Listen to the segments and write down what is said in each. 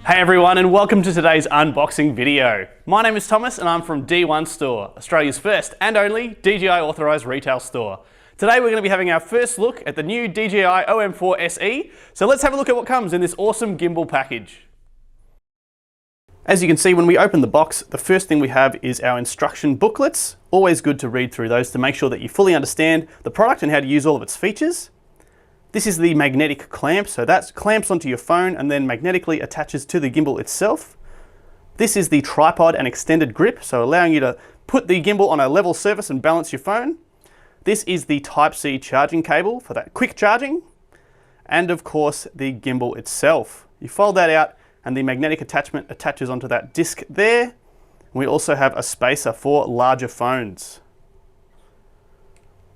Hey everyone, and welcome to today's unboxing video. My name is Thomas and I'm from D1 Store, Australia's first and only DJI Authorised Retail Store. Today we're going to be having our first look at the new DJI OM4 SE, so let's have a look at what comes in this awesome gimbal package. As you can see, when we open the box, the first thing we have is our instruction booklets. Always good to read through those to make sure that you fully understand the product and how to use all of its features. This is the magnetic clamp, so that clamps onto your phone and then magnetically attaches to the gimbal itself. This is the tripod and extended grip, so allowing you to put the gimbal on a level surface and balance your phone. This is the Type-C charging cable for that quick charging. And of course, the gimbal itself. You fold that out and the magnetic attachment attaches onto that disc there. We also have a spacer for larger phones.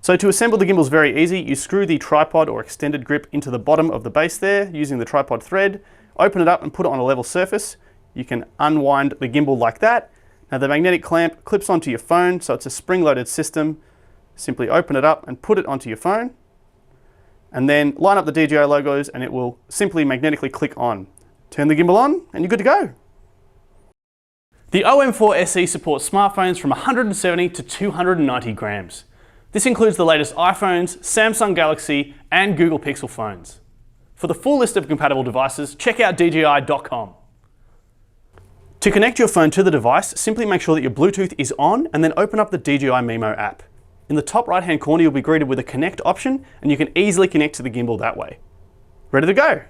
So to assemble the gimbal is very easy. You screw the tripod or extended grip into the bottom of the base there using the tripod thread, open it up and put it on a level surface. You can unwind the gimbal like that. Now the magnetic clamp clips onto your phone, so it's a spring-loaded system. Simply open it up and put it onto your phone, and then line up the DJI logos and it will simply magnetically click on. Turn the gimbal on and you're good to go. The OM4 SE supports smartphones from 170 to 290 grams. This includes the latest iPhones, Samsung Galaxy and Google Pixel phones. For the full list of compatible devices, check out DJI.com. To connect your phone to the device, simply make sure that your Bluetooth is on and then open up the DJI Mimo app. In the top right hand corner, you'll be greeted with a connect option and you can easily connect to the gimbal that way. Ready to go?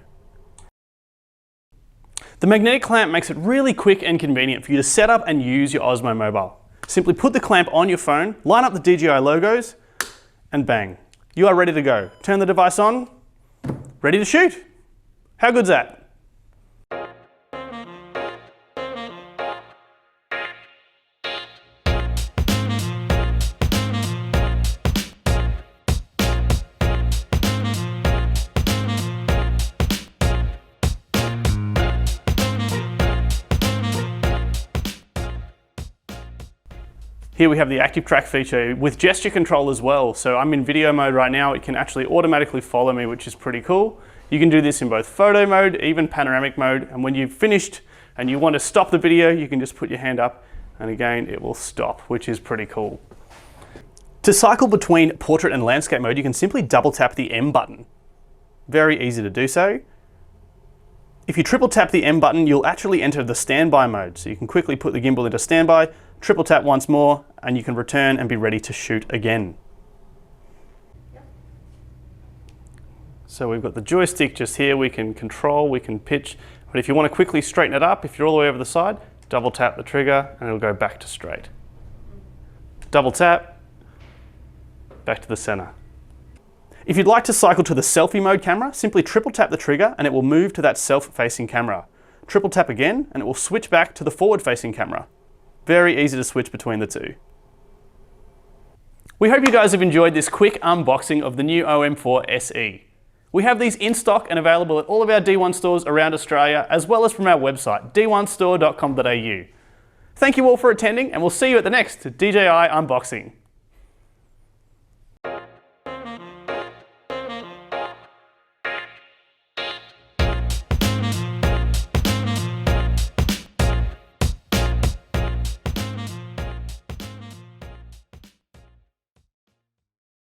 The magnetic clamp makes it really quick and convenient for you to set up and use your Osmo Mobile. Simply put the clamp on your phone, line up the DJI logos, and bang, you are ready to go. Turn the device on, ready to shoot. How good's that? Here we have the active track feature with gesture control as well. So I'm in video mode right now. It can actually automatically follow me, which is pretty cool. You can do this in both photo mode, even panoramic mode. And when you've finished and you want to stop the video, you can just put your hand up and again, it will stop, which is pretty cool. To cycle between portrait and landscape mode, you can simply double tap the M button. Very easy to do so. If you triple tap the M button, you'll actually enter the standby mode. So you can quickly put the gimbal into standby, triple tap once more, and you can return and be ready to shoot again. So we've got the joystick just here. We can control, we can pitch, but if you want to quickly straighten it up, if you're all the way over the side, double tap the trigger and it'll go back to straight. Double tap, back to the center. If you'd like to cycle to the selfie mode camera, simply triple tap the trigger and it will move to that self-facing camera. Triple tap again and it will switch back to the forward-facing camera. Very easy to switch between the two. We hope you guys have enjoyed this quick unboxing of the new OM4 SE. We have these in stock and available at all of our D1 stores around Australia, as well as from our website, d1store.com.au. Thank you all for attending and we'll see you at the next DJI unboxing.